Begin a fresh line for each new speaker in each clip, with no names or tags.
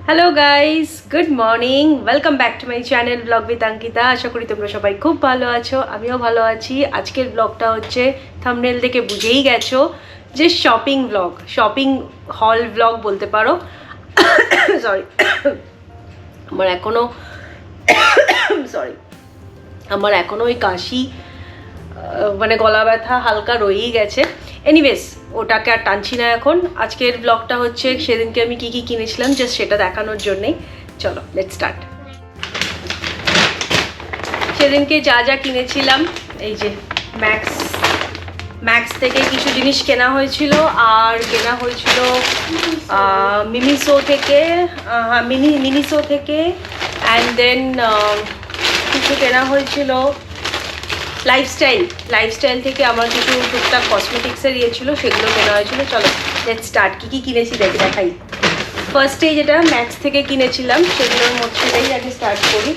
Hello guys, good morning, welcome back to my channel vlog with Ankita. আশা করি তোমরা সবাই খুব ভালো আছো, আমিও ভালো আছি। আজকের ব্লগটা হচ্ছে থাম্বনেল দেখে বুঝেই গেছো যে শপিং ব্লগ, শপিং হল ব্লগ বলতে পারো। সরি, আমার এখনো ওই কাশি মানে গলা ব্যথা হালকা রয়েই গেছে। এনিওয়েজ, ওটাকে আর টানছি না এখন। আজকের ব্লগটা হচ্ছে সেদিনকে আমি কি কি কিনেছিলাম জাস্ট সেটা দেখানোর জন্যেই। চলো লেটস স্টার্ট। সেদিনকে যা যা কিনেছিলাম, এই যে ম্যাক্স থেকে কিছু জিনিস কেনা হয়েছিল, আর কেনা হয়েছিল মিনিসো থেকে অ্যান্ড দেন কিছু কেনা হয়েছিল লাইফস্টাইল থেকে আমার কিছু টুকটাক কসমেটিক্সের ইয়ে ছিল, সেগুলো কেনা হয়েছিল। চলো লেটস স্টার্ট। কী কী কিনেছি দেখাই। ফার্স্টে যেটা ম্যাক্স থেকে কিনেছিলাম সেগুলোর মধ্যেই আগে স্টার্ট করি।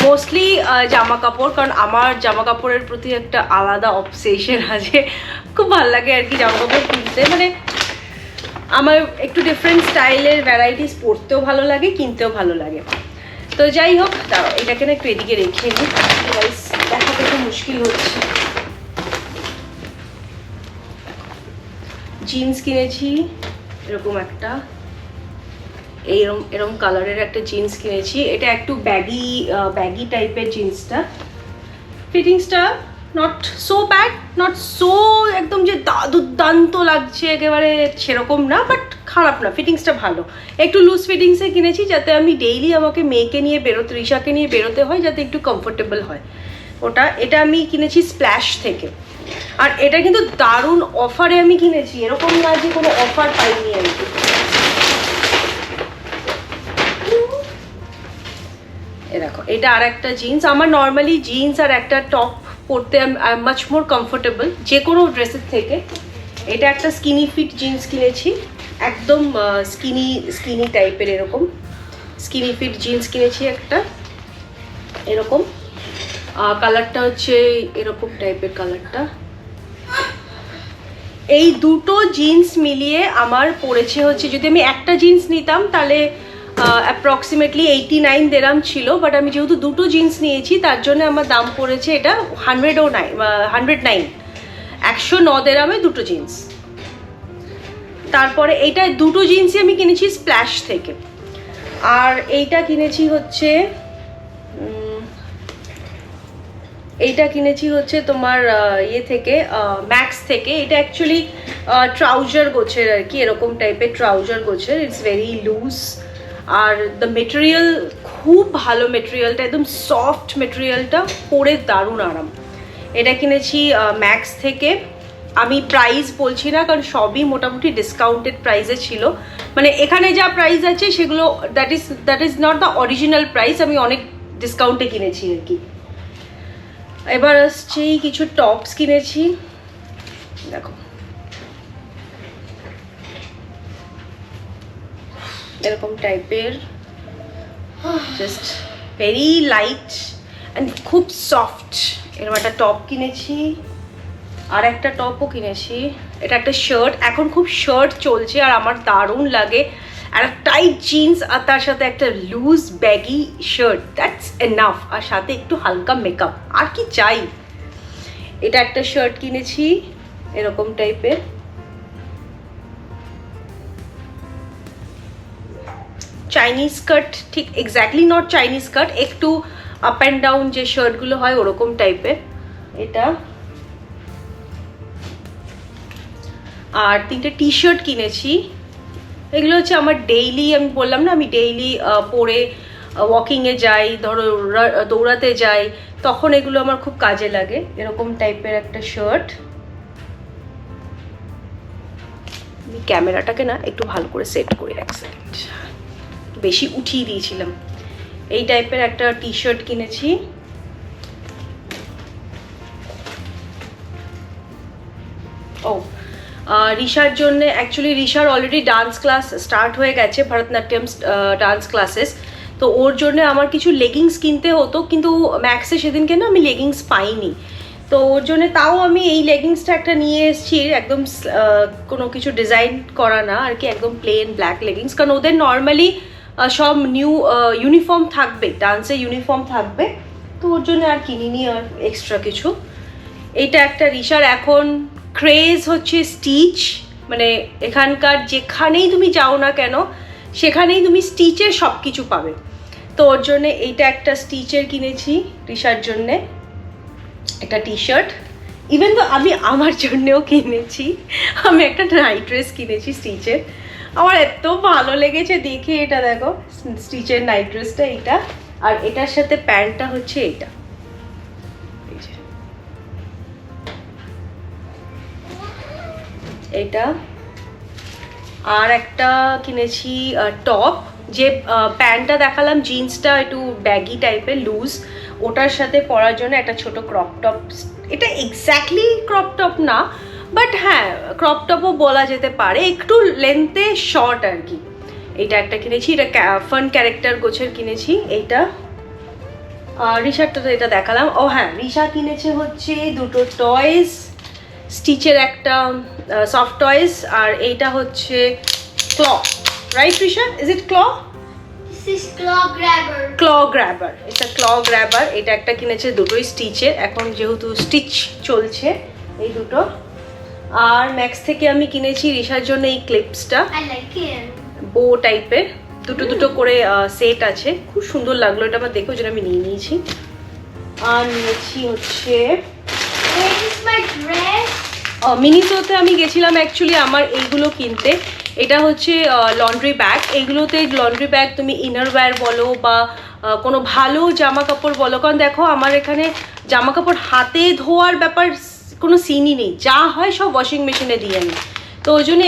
মোস্টলি জামা কাপড়, কারণ আমার জামা কাপড়ের প্রতি একটা আলাদা অবসেশন আছে। খুব ভালো লাগে আর কি জামা কাপড় কিনতে, মানে আমার একটু ডিফারেন্ট স্টাইলের ভ্যারাইটিস পরতেও ভালো লাগে, কিনতেও ভালো লাগে। তো যাই হোক, দাঁড়াও এটাকে না একটু এদিকে রেখে নিই, দেখাতে একটু মুশকিল হচ্ছে। জিন্স কিনেছি এরকম একটা, এরকম কালারের একটা জিন্স কিনেছি। এটা একটু ব্যাগি টাইপের জিন্সটা। ফিটিংসটা not so bad, not so একদম যে দুর্দান্ত লাগছে একেবারে সেরকম না, বাট খারাপ না, ফিটিংসটা ভালো। একটু লুজ ফিটিংসে কিনেছি যাতে আমি ডেইলি আমাকে মেয়েকে নিয়ে বেরোতে, রিশাকে নিয়ে বেরোতে হয়, যাতে একটু কমফোর্টেবল হয়। এটা আমি কিনেছি স্প্ল্যাশ থেকে। আর এটা কিন্তু দারুণ অফারে আমি কিনেছি, এরকম না যে কোনো অফার পাইনি আর কি। দেখো, এটা আর একটা জিন্স। আমার নর্মালি জিন্স আর একটা টপ পরতে I am much more comfortable যে কোনো ড্রেসের থেকে। এটা একটা স্কিনি ফিট জিন্স কিনেছি, একদম স্কিনি টাইপের, এরকম স্কিনি ফিট জিন্স কিনেছি একটা, এরকম কালারটা হচ্ছে এরকম টাইপের কালারটা। এই দুটো জিন্স মিলিয়ে আমার পড়েছে হচ্ছে, যদি আমি একটা জিন্স নিতাম তাহলে অ্যাপ্রক্সিমেটলি 89 দেরাম ছিল, বাট আমি যেহেতু দুটো জিন্স নিয়েছি তার জন্য আমার দাম পড়েছে এটা 109 109 দেরামে দুটো জিন্স। তারপরে এইটা দুটো জিন্সই আমি কিনেছি স্প্ল্যাশ থেকে। আর এইটা কিনেছি হচ্ছে তোমার ইয়ে থেকে, ম্যাক্স থেকে। এটা অ্যাকচুয়ালি ট্রাউজার গোছের আর কি, এরকম টাইপের ট্রাউজার গোছের। ইটস ভেরি লুজ, আর দ্য মেটেরিয়াল খুব ভালো, মেটেরিয়ালটা একদম সফট, মেটেরিয়ালটা পরে দারুণ আরাম। এটা কিনেছি ম্যাক্স থেকে। আমি প্রাইস বলছি না, কারণ সবই মোটামুটি ডিসকাউন্টেড প্রাইসে ছিল। মানে এখানে যা প্রাইস আছে সেগুলো that is not the original price, আমি অনেক ডিসকাউন্টে কিনেছি আর কি। এবার আসছি কিছু টপস কিনেছি, দেখো এরকম টাইপের, জাস্ট ভেরি লাইট অ্যান্ড খুব সফট। এরকম একটা টপ কিনেছি, আর একটা টপও কিনেছি। এটা একটা শার্ট, এখন খুব শার্ট চলছে আর আমার দারুণ লাগে। আর টাইট জিন্স আর তার সাথে একটা loose baggy shirt, that's enough. আর সাথে একটু হালকা মেকআপ, আর কি চাই। এটা একটা শার্ট কিনেছি এরকম টাইপের, চাইনিজ কাট, ঠিক এক্স্যাক্টলি নট চাইনিজ কাট, একটু আপ অ্যান্ড ডাউন যে শার্টগুলো হয় ওরকম টাইপের এটা। আর তিনটে টি শার্ট কিনেছি। এগুলো হচ্ছে আমার ডেইলি, আমি বললাম না আমি ডেইলি পরে ওয়াকিংয়ে যাই, ধরো দৌড়াতে যাই, তখন এগুলো আমার খুব কাজে লাগে। এরকম টাইপের একটা শার্ট। আমি ক্যামেরাটাকে না একটু ভালো করে সেট করি, এক সেকেন্ড, বেশি উঠিয়ে দিয়েছিলাম। এই টাইপের একটা টি শার্ট কিনেছি। ও, রিশার জন্য, অ্যাকচুয়ালি রিশার অলরেডি ডান্স ক্লাস স্টার্ট হয়ে গেছে, ভরতনাট্যম ডান্স ক্লাসেস। তো ওর জন্য আমার কিছু লেগিংস কিনতে হতো, কিন্তু ম্যাক্সে সেদিনকে না আমি লেগিংস পাইনি। তো ওর জন্য তাও আমি এই লেগিংসটা একটা নিয়ে এসেছি, একদম কোনো কিছু ডিজাইন করা না আর কি, একদম প্লেন ব্ল্যাক লেগিংস, কারণ ওদের নর্মালি সব নিউ ইউনিফর্ম থাকবে, ডান্সের ইউনিফর্ম থাকবে, তো ওর জন্য আর কিনিনি আর এক্সট্রা কিছু। এইটা একটা রিশার এখন ক্রেজ হচ্ছে স্টিচ, মানে এখানকার যেখানেই তুমি যাও না কেন সেখানেই তুমি স্টিচের সব কিছু পাবে, তো ওর জন্যে এইটা একটা স্টিচের কিনেছি রিশার জন্যে, একটা টি শার্ট। ইভেন তো আমি আমার জন্যেও কিনেছি, আমি একটা নাইট ড্রেস কিনেছি স্টিচের, আমার এত ভালো লেগেছে দেখে। এটা দেখো স্টিচের নাইট ড্রেসটা, এইটা, আর এটার সাথে প্যান্টটা হচ্ছে এইটা, এটা। আর একটা কিনেছি টপ, যে প্যান্টটা দেখালাম জিন্সটা একটু ব্যাগি টাইপের লুজ, ওটার সাথে পরার জন্য একটা ছোট ক্রপ টপ। এটা এক্স্যাক্টলি ক্রপ টপ না, বাট হ্যাঁ ক্রপ টপও বলা যেতে পারে, একটু লেন্থে শর্ট আর কি। এটা একটা কিনেছি, এটা ফান ক্যারেক্টার গোছের কিনেছি এইটা। রিশারটা তো এটা দেখালাম। ও হ্যাঁ, রিশা কিনেছে হচ্ছে দুটো টয়েস, স্টিচের একটা সফট টয়েস, আর এইটা হচ্ছে claw, right Risha? Is it claw?
This is claw grabber.
Claw grabber, এটা ক্ল গ্র্যাবার, এটা একটা কিনেছে, দুটোই স্টিচের, এখন যেহেতু স্টিচ চলছে এই দুটো। আর ম্যাক্স থেকে আমি কিনেছি রিশার জন্য এই ক্লিপসটা,
I like it.
বো টাইপের, দুটো দুটো করে সেট আছে, খুব সুন্দর লাগলো এটা আমার দেখে, ওই জন্য আমি নিয়ে নিয়েছি। আর নিয়েছি হচ্ছে
This is my dress.
মিনিসোতে আমি গেছিলাম অ্যাকচুয়ালি আমার এইগুলো কিনতে। এটা হচ্ছে লন্ড্রি ব্যাগ, এইগুলোতে লন্ড্রি ব্যাগ তুমি ইনার ওয়্যার বলো বা কোনো ভালো জামা কাপড় বলো, কারণ দেখো আমার এখানে জামা কাপড় হাতে ধোয়ার ব্যাপার কোনো সিনই নেই, যা হয় সব ওয়াশিং মেশিনে দিয়ে আনি, তো ওই জন্য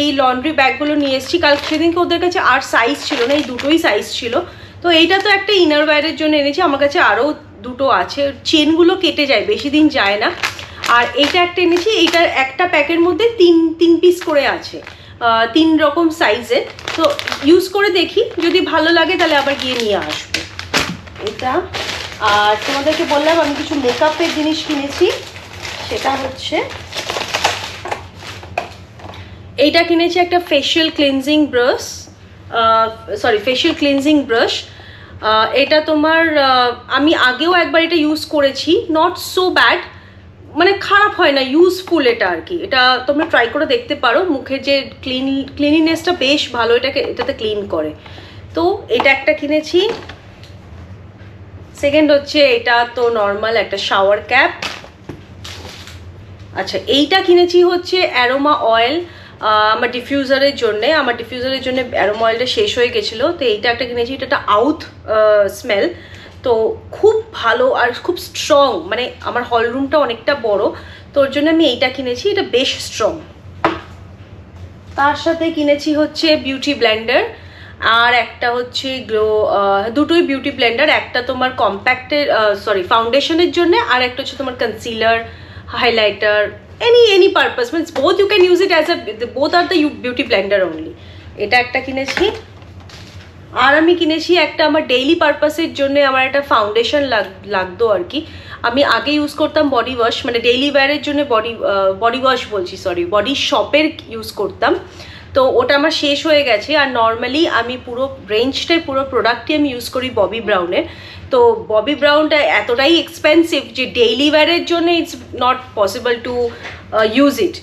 এই লন্ড্রি ব্যাগগুলো নিয়ে এসেছি। কাল সেদিনকে ওদের কাছে আর সাইজ ছিল না, এই দুটোই সাইজ ছিল, তো এইটা তো একটা ইনার ওয়্যারের জন্য এনেছি, আমার কাছে আরও দুটো আছে, চেনগুলো কেটে যায়, বেশি দিন যায় না। আর এইটা একটা এনেছি, এইটার একটা প্যাকের মধ্যে তিন পিস করে আছে, 3 রকম সাইজের, তো ইউজ করে দেখি, যদি ভালো লাগে তাহলে আবার গিয়ে নিয়ে আসবো এটা। আর তোমাদেরকে বললাম আমি কিছু মেকআপের জিনিস কিনেছি, সেটা হচ্ছে এইটা কিনেছি, একটা facial cleansing brush, facial cleansing brush. এটা তোমার আমি আগেও একবার এটা ইউজ করেছি, নট সো ব্যাড, মানে খারাপ হয় না, ইউজফুল এটা আর কি, এটা তোমরা ট্রাই করে দেখতে পারো, মুখের যে ক্লিনিনেসটা বেশ ভালো এটাতে ক্লিন করে। তো এটা একটা কিনেছি। সেকেন্ড হচ্ছে এটা তো নর্মাল একটা শাওয়ার ক্যাপ। আচ্ছা, এইটা কিনেছি হচ্ছে অ্যারোমা অয়েল, আমার ডিফিউজারের জন্য অ্যারোমা অয়েলটা শেষ হয়ে গেছিলো, তো এইটা একটা কিনেছি, এটা একটা আউথ স্মেল, তো খুব ভালো আর খুব স্ট্রং, মানে আমার হল রুমটা অনেকটা বড়, তো ওর জন্য আমি এইটা কিনেছি, এটা বেশ স্ট্রং। তার সাথে কিনেছি হচ্ছে বিউটি ব্লেন্ডার, আর একটা হচ্ছে দুটোই বিউটি ব্লেন্ডার, একটা তোমার কম্প্যাক্টের ফাউন্ডেশনের জন্য, আর একটা হচ্ছে তোমার concealer, highlighter, any purpose, means both you can use it as both আর দ্য বিউটি ব্লেন্ডার অনলি। এটা একটা কিনেছি। আর আমি কিনেছি একটা আমার ডেইলি পারপাসের জন্য, আমার একটা ফাউন্ডেশন লাগতো আর কি, আমি আগে ইউজ করতাম বডি ওয়াশ, মানে ডেইলি ওয়্যারের জন্য বডি ওয়াশ বলছি, বডি শপের ইউজ করতাম, তো ওটা আমার শেষ হয়ে গেছে। আর নর্মালি আমি পুরো পুরো প্রোডাক্টই আমি ইউজ করি ববি ব্রাউনের, তো ববি ব্রাউনটা এতটাই এক্সপেন্সিভ যে ডেইলি ওয়্যারের জন্য it's not possible to use it,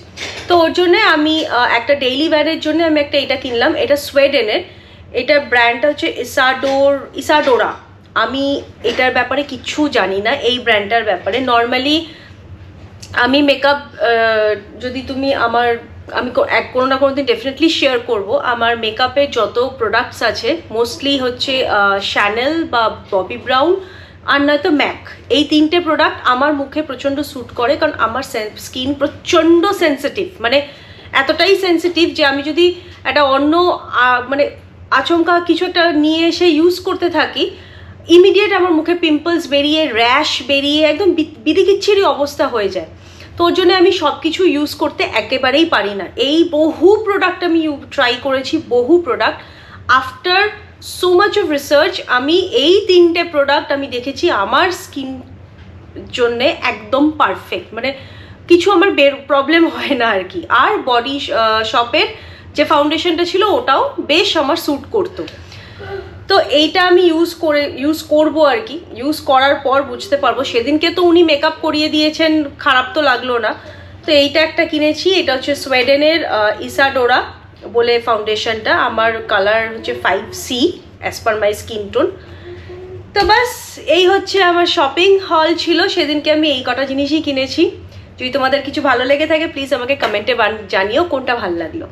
তো ওর জন্য আমি একটা ডেইলি ওয়্যারের জন্য আমি একটা এটা কিনলাম, এটা সোয়েডেনের, এটার ব্র্যান্ডটা হচ্ছে ইসাডোরা। আমি এটার ব্যাপারে কিচ্ছু জানি না, এই ব্র্যান্ডটার ব্যাপারে। নর্মালি আমি মেকআপ যদি তুমি আমি কোনো না কোনো দিন ডেফিনেটলি শেয়ার করবো, আমার মেকআপের যত প্রোডাক্টস আছে মোস্টলি হচ্ছে শ্যানেল বা ববি ব্রাউন আর নয়তো ম্যাক, এই 3টে প্রোডাক্ট আমার মুখে প্রচণ্ড স্যুট করে, কারণ আমার স্কিন প্রচণ্ড সেন্সিটিভ, মানে এতটাই সেন্সিটিভ যে আমি যদি একটা অন্য মানে আচমকা কিছু একটা নিয়ে এসে ইউজ করতে থাকি, ইমিডিয়েট আমার মুখে পিম্পলস বেরিয়ে, র্যাশ বেরিয়ে, একদম বিদিকিচ্ছিরি অবস্থা হয়ে যায়, তো ওর জন্য আমি সব কিছু ইউজ করতে একেবারেই পারি না। এই বহু প্রোডাক্ট আমি ট্রাই করেছি, বহু product, after so much of research আমি এই 3টে প্রোডাক্ট আমি দেখেছি আমার স্কিন জন্যে একদম পারফেক্ট, মানে কিছু আমার প্রবলেম হয় না আর কি। আর বডি শপের যে ফাউন্ডেশনটা ছিল ওটাও বেশ আমার স্যুট করতো। তো এইটা আমি ইউজ করবো আর কি, ইউজ করার পর বুঝতে পারবো। সেদিনকে তো উনি মেকআপ করিয়ে দিয়েছেন, খারাপ তো লাগলো না। তো এইটা একটা কিনেছি, এটা হচ্ছে সোয়েডেনের ইসাডোরা বলে ফাউন্ডেশনটা, আমার কালার হচ্ছে 5C অ্যাজ পার মাই স্কিন টোন। তো বাস এই হচ্ছে আমার শপিং হল ছিল সেদিনকে, আমি এই কটা জিনিসই কিনেছি। যদি তোমাদের কিছু ভালো লেগে থাকে প্লিজ আমাকে কমেন্টে জানিও কোনটা ভালো লাগলো।